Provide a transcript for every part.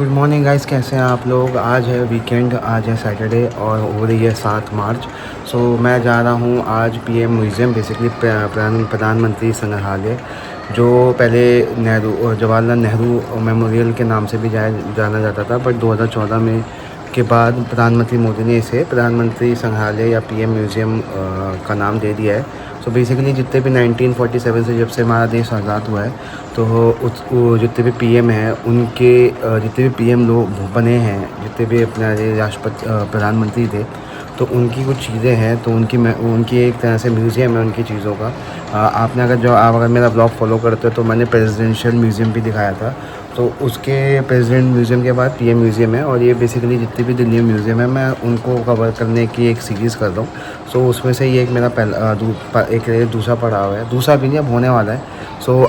Good morning guys, कैसे हैं आप लोग। आज है वीकेंड, आज है सैटरडे और हो रही है 7 मार्च। मैं जा रहा हूँ आज पीएम म्यूज़ियम, बेसिकली प्रधानमंत्री संग्रहालय, जो पहले जवाहरलाल नेहरू मेमोरियल के नाम से भी जाना जाता था। बट 2014 में के बाद प्रधानमंत्री मोदी ने इसे प्रधानमंत्री संग्रहालय या पीएम म्यूज़ियम का नाम दे दिया है। बेसिकली जितने भी 1947 से जब से हमारा देश आज़ाद हुआ है, तो वो जितने भी पीएम हैं उनके जितने भी पीएम लोग बने हैं, जितने भी अपने राष्ट्रपति प्रधानमंत्री थे, तो उनकी कुछ चीज़ें हैं, तो उनकी एक तरह से म्यूज़ियम है उनकी चीज़ों का। आपने आप अगर मेरा ब्लॉग फॉलो करते हो तो मैंने प्रेसिडेंशियल म्यूज़ियम भी दिखाया था। तो उसके प्रेसिडेंट म्यूज़ियम के बाद पीएम म्यूज़ियम है, और ये बेसिकली जितने भी दिल्ली म्यूज़ियम है मैं उनको कवर करने की एक सीरीज़ कर रहा हूँ। उसमें से ये एक मेरा एक दूसरा पड़ाव है, दूसरा भी नहीं अब होने वाला है।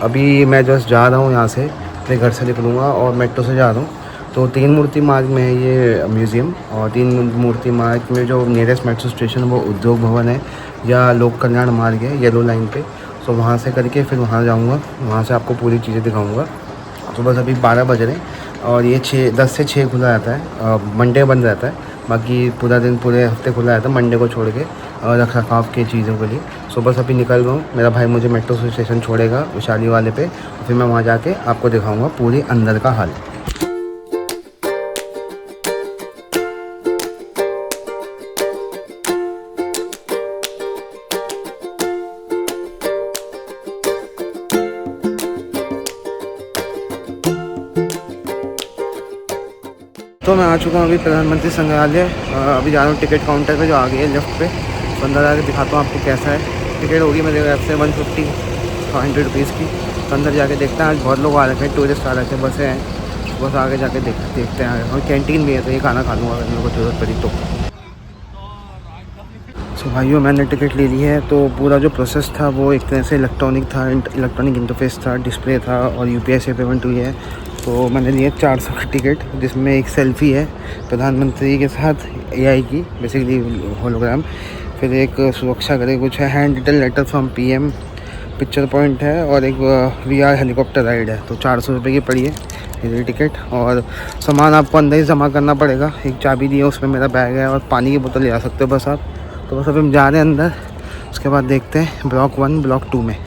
अभी मैं जस्ट जा रहा हूँ यहाँ से, अपने घर से निकलूँगा और मेट्रो से जा रहा हूँ। तो तीन मूर्ति मार्ग में है ये म्यूज़ियम, और तीन मूर्ति मार्ग में जो नियरेस्ट मेट्रो स्टेशन वो उद्योग भवन है या लोक कल्याण मार्ग है, येलो लाइन पे। वहाँ से करके फिर वहाँ जाऊँगा, वहाँ से आपको पूरी चीज़ें दिखाऊँगा। तो बस अभी 12 बज रहे हैं और ये 10 से 6 खुला रहता है, मंडे बंद रहता है। बाकी पूरा दिन पूरे हफ्ते खुला रहता है मंडे को छोड़ के, रख रखाव की चीज़ों के लिए। बस अभी निकल रहा हूँ, मेरा भाई मुझे मेट्रो स्टेशन छोड़ेगा विशाली वाले पे, फिर मैं वहाँ जाके आपको दिखाऊँगा पूरी अंदर का हाल। तो मैं आ चुका हूँ अभी प्रधानमंत्री संग्रहालय। अभी जा रहा हूँ टिकट काउंटर पे जो आ गई है लेफ्ट पे। अंदर जाके दिखाता हूँ आपको कैसा है। टिकट होगी मेरे ऐप से 150 रुपीज़ की। तो अंदर जाके देखते हैं, आज बहुत लोग आ रखे हैं, टूरिस्ट आ रखे हैं, बसें हैं। बस आगे जाके देखते हैं, और कैंटीन भी है, तो ये खाना खा लूँगा अगर मेरे को ज़रूरत पड़ी तो। भाइयों, मैंने टिकट ले ली है। तो पूरा जो प्रोसेस था वो एक तरह से इलेक्ट्रॉनिक इंटरफेस था, डिस्प्ले था और यूपीआई से पेमेंट हुई है। तो मैंने लिया 400 का टिकट, जिसमें एक सेल्फ़ी है प्रधानमंत्री के साथ एआई की, बेसिकली होलोग्राम। फिर एक सुरक्षा करे कुछ है, hand written letter from PM, picture point है, और एक वीआर हेलीकॉप्टर राइड है। तो 400 रुपये की पड़ी है ये टिकट। और सामान आपको अंदर ही जमा करना पड़ेगा। एक चाबी दी है, उसमें मेरा बैग है, और पानी की बोतल ले आ सकते हो बस आप। तो बस अभी हम जा रहे हैं अंदर, उसके बाद देखते हैं ब्लॉक 1 ब्लॉक 2 में।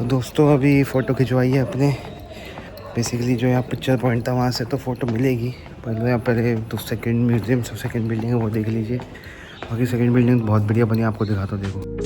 दोस्तों अभी फ़ोटो खिंचवाई है अपने, बेसिकली जो यहाँ पिक्चर पॉइंट था वहाँ से तो फ़ोटो मिलेगी। पहले तो सेकंड म्यूज़ियम सब सेकंड बिल्डिंग है वो देख लीजिए। बाकी सेकंड बिल्डिंग बहुत बढ़िया बनी, आपको दिखाता हूँ, देखो।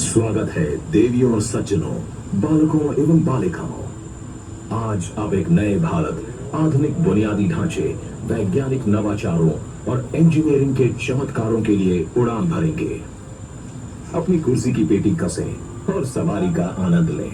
स्वागत है देवियों और सज्जनों, बालकों एवं बालिकाओं। आज आप एक नए भारत, आधुनिक बुनियादी ढांचे, वैज्ञानिक नवाचारों और इंजीनियरिंग के चमत्कारों के लिए उड़ान भरेंगे। अपनी कुर्सी की पेटी कसें और सवारी का आनंद लें।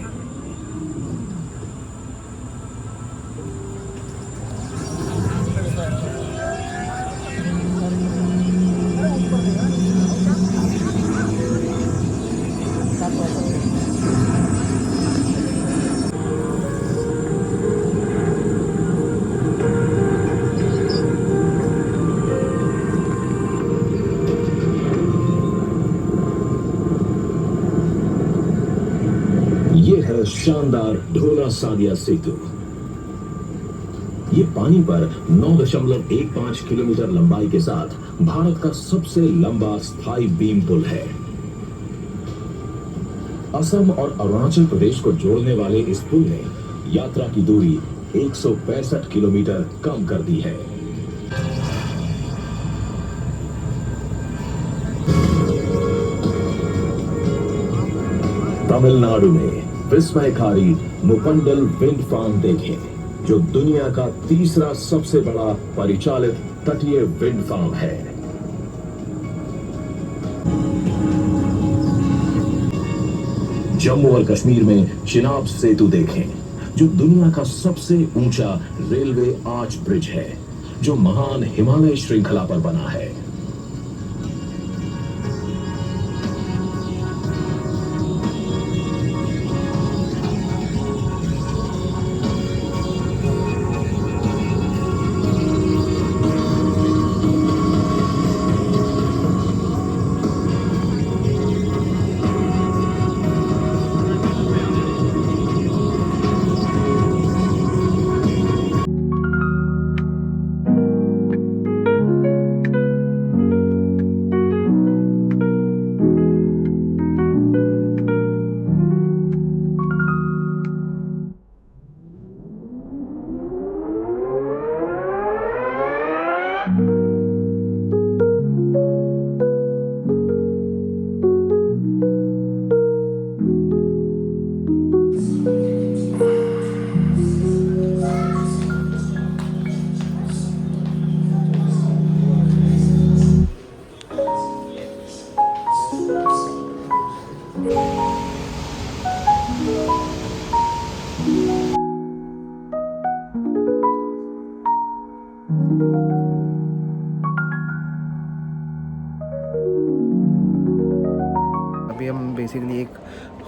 ये है शानदार ढोला सादिया सेतु। ये पानी पर 9.15 किलोमीटर लंबाई के साथ भारत का सबसे लंबा स्थायी बीम पुल है। असम और अरुणाचल प्रदेश को जोड़ने वाले इस पुल ने यात्रा की दूरी 165 किलोमीटर कम कर दी है। तमिलनाडु में विस्मयकारी मुपंडल विंड फार्म देखें, जो दुनिया का तीसरा सबसे बड़ा परिचालित तटीय विंड फार्म है। जम्मू और कश्मीर में चिनाब सेतु देखें, जो दुनिया का सबसे ऊंचा रेलवे आर्च ब्रिज है, जो महान हिमालय श्रृंखला पर बना है।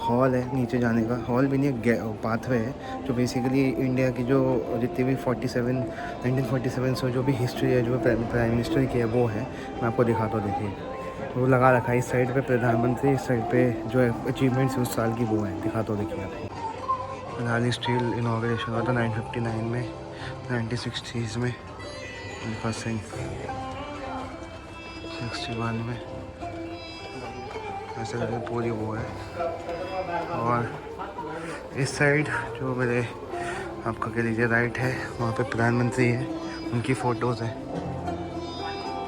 हॉल है नीचे जाने का, हॉल भी नहीं पाथवे है, जो बेसिकली इंडिया की जो जितनी भी 1947 से जो भी हिस्ट्री है, जो प्राइम मिनिस्टर की है वो है। मैं आपको दिखाता हूँ, देखिए वो लगा रखा है इस साइड पे प्रधानमंत्री, इस साइड पे जो अचीवमेंट्स उस साल की वो है, दिखाता हूँ देखिए आपको। मनाली स्टील इनाग्रेशन हुआ था 959 में, 1960s में, भगत सिंह 61 में, ऐसे करके पूरी वो है। और इस साइड जो मेरे आपका कह लीजिए राइट है, वहाँ पे प्रधानमंत्री है, उनकी फ़ोटोज़ हैं।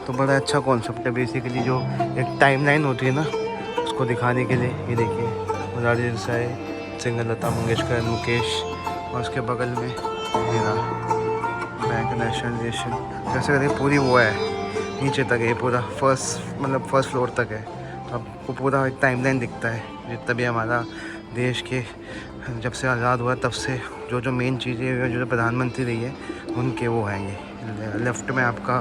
तो बड़ा अच्छा कॉन्सेप्ट है बेसिकली, जो एक टाइमलाइन होती है ना उसको दिखाने के लिए। ये देखिए मोरारजी देसाई, सिंगर, लता मंगेशकर, मुकेश, और उसके बगल में मेरा बैंक नेशनलाइजेशन, जैसे करके पूरी वो है नीचे तक है पूरा, फर्स्ट फ्लोर तक है। तो आपको पूरा एक टाइमलाइन दिखता है जितना भी हमारा देश के जब से आज़ाद हुआ तब से जो जो मेन चीज़ें जो प्रधानमंत्री रही है उनके वो हैं। ये लेफ़्ट में आपका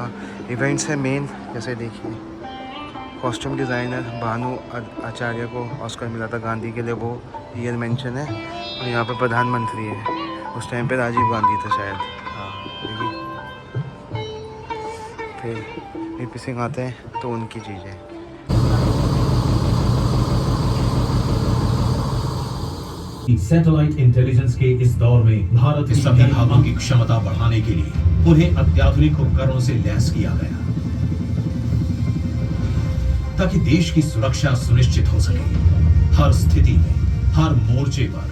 इवेंट्स है मेन, जैसे देखिए कॉस्ट्यूम डिज़ाइनर भानु आचार्य को ऑस्कर मिला था गांधी के लिए, वो ईयर मेंशन है। और यहाँ पे प्रधानमंत्री है, उस टाइम पे राजीव गांधी थे शायद। हाँ देखिए, फिर वीपी सिंह आते हैं तो उनकी चीज़ें। सैटेलाइट इंटेलिजेंस के इस दौर में भारत की सभी भागों की क्षमता बढ़ाने के लिए उन्हें अत्याधुनिक उपकरणों से लैस किया गया, ताकि देश की सुरक्षा सुनिश्चित हो सके। हर स्थिति में, हर मोर्चे पर,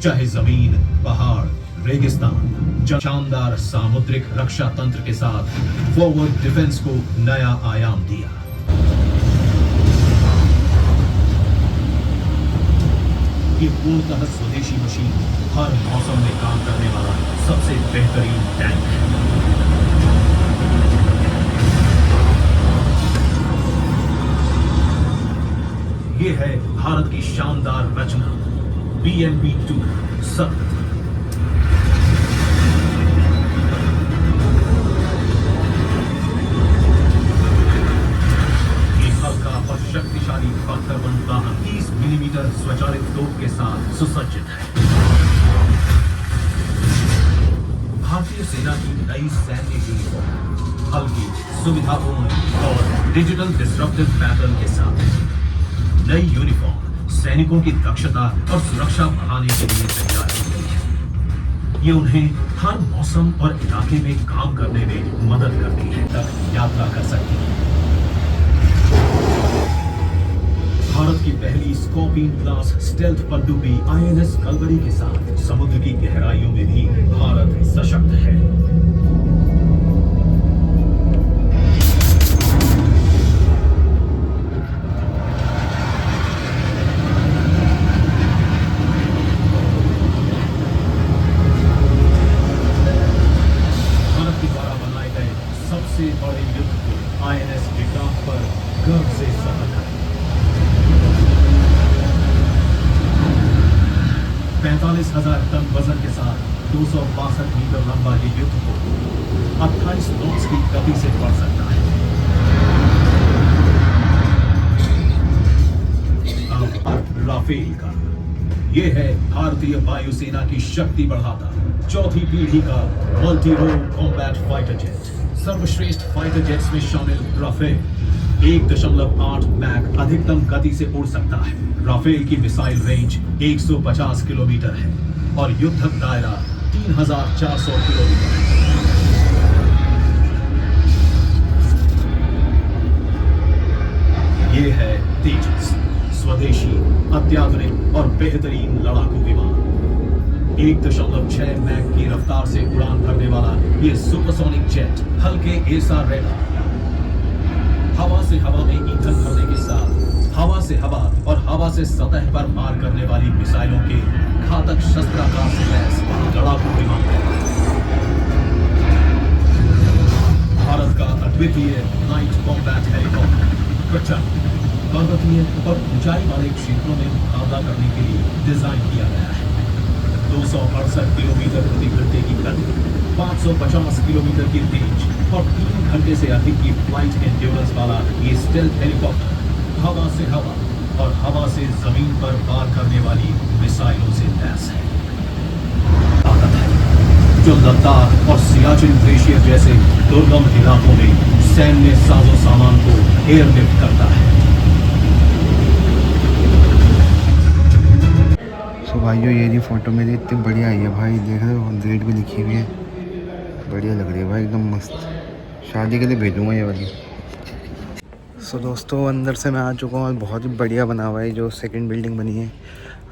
चाहे जमीन, पहाड़, रेगिस्तान, शानदार सामुद्रिक रक्षा तंत्र के साथ फॉरवर्ड डिफेंस को नया आयाम दिया। ये पूर्णतः स्वदेशी मशीन हर मौसम में काम करने वाला सबसे बेहतरीन टैंक है। ये है भारत की शानदार रचना BMP-2 सत्य। शक्तिशाली बख्तरबंद वाहन 30 मिलीमीटर स्वचालित तोप के साथ सुसज्जित है। भारतीय सेना की नई सैन्य यूनिफॉर्म हल्की, सुविधापूर्ण और डिजिटल डिस्ट्रप्टिव पैटर्न के साथ। नई यूनिफॉर्म सैनिकों की दक्षता और सुरक्षा बढ़ाने के लिए तैयार की गई है। ये उन्हें हर मौसम और इलाके में काम करने में मदद करती है, तक यात्रा कर सकती है। भारत की पहली स्कॉर्पियन क्लास स्टेल्थ पनडुब्बी INS कलवरी के साथ समुद्र की गहराइयों में भी भारत सशक्त है। भारत के द्वारा बनाए गए सबसे बड़े युद्ध को INS विक्रांत पर गर्व से समर्पित है। 45,000 टन वजन के साथ 262 मीटर लंबा ये युद्ध को 28 नॉट्स की गति से बढ़ सकता है। अब राफेल का, ये है भारतीय वायुसेना की शक्ति बढ़ाता चौथी पीढ़ी का multi role combat fighter jet. सर्वश्रेष्ठ फाइटर जेट्स में शामिल राफेल 1.8 मैक अधिकतम गति से उड़ सकता है। राफेल की मिसाइल रेंज 150 किलोमीटर है और युद्धक दायरा 3,400 किलोमीटर है। ये है तेजस, स्वदेशी, अत्याधुनिक और बेहतरीन लड़ाकू विमान। 1.6 मैक की रफ्तार से उड़ान भरने वाला ये सुपरसोनिक जेट हल्के एसआर रेडार, हवा से हवा में ईंधन भरने के साथ हवा से हवा और हवा से सतह पर मार करने वाली मिसाइलों के घातक शस्त्रागार से लैस लड़ाकू विमान है। भारत का अद्वितीय नाइट कॉम्बैट हेलीकॉप्टर प्रचंड, पर्वतीय और ऊंचाई वाले क्षेत्रों में मुकाबला करने के लिए डिजाइन किया गया है। 268 किलोमीटर प्रति घंटे की गति, 550 किलोमीटर की रेंज और 3 घंटे से अधिक की फ्लाइट एंड्योरेंस वाला ये स्टेल्थ हेलीकॉप्टर हवा से हवा और हवा से जमीन पर वार करने वाली मिसाइलों से लैस है। ताकत है जो लद्दाख और सियाचिन ग्लेशियर जैसे दुर्गम इलाकों में सैन्य साजो सामान को एयरलिफ्ट करता है। सो भाइयों ये जी फ़ोटो मेरी इतनी बढ़िया आई है भाई, देख रहे हो, डेट भी लिखी हुई है, बढ़िया लग रही है भाई, एकदम मस्त। शादी के लिए भेजूँगा ये वाली। सो दोस्तों अंदर से मैं आ चुका हूँ और बहुत ही बढ़िया बना हुआ है जो सेकंड बिल्डिंग बनी है।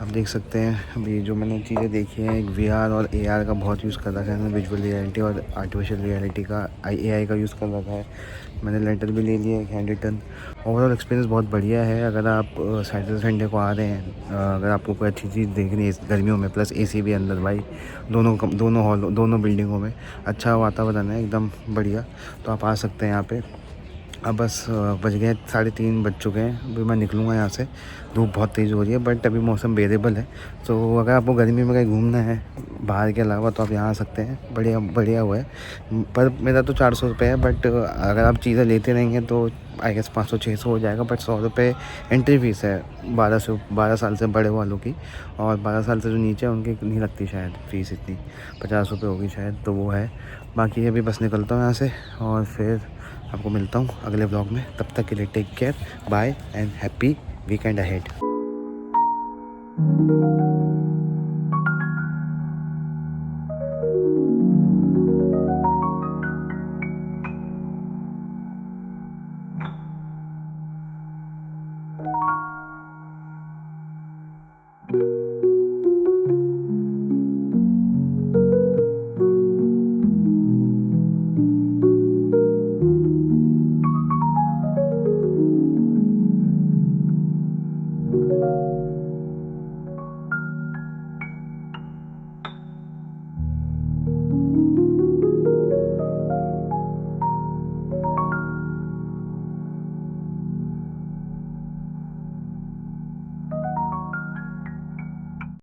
आप देख सकते हैं अभी जो मैंने चीज़ें देखी हैं, एक वीआर और एआर का बहुत यूज़ कर रखा है मैंने, विजुअल रियलिटी और आर्टिफिशियल रियलिटी का एआई का यूज़ कर रखा है। मैंने लेटर भी ले लिया, एक हैंड रिटन। ओवरऑल एक्सपीरियंस बहुत बढ़िया है। अगर आप सैटरडे संडे को आ रहे हैं, अगर आपको कोई अच्छी चीज़ देखनी है गर्मियों में, प्लस एसी भी अंदर भाई, दोनों हॉल दोनों बिल्डिंगों में अच्छा वातावरण है एकदम बढ़िया, तो आप आ सकते हैं यहाँ पे। अब बस बज गए 3:30 बज चुके हैं, अभी मैं निकलूँगा यहाँ से। धूप बहुत तेज़ हो रही है बट अभी मौसम बेरेबल है, तो अगर आपको गर्मी में कहीं घूमना है बाहर के अलावा तो आप यहाँ आ सकते हैं। बढ़िया बढ़िया हुआ है, पर मेरा तो 400 रुपये है, बट अगर आप चीज़ें लेते रहेंगे तो आई गेस 500-600 हो जाएगा। बट 100 रुपये एंट्री फ़ीस है 12 साल से बड़े वालों की, और 12 साल से जो नीचे है उनकी नहीं लगती शायद फ़ीस इतनी, 50 रुपये होगी शायद, तो वो है। बाकी अभी बस निकलता हूँ यहाँ से और फिर आपको मिलता हूँ अगले ब्लॉग में। तब तक के लिए take care, bye and happy weekend ahead.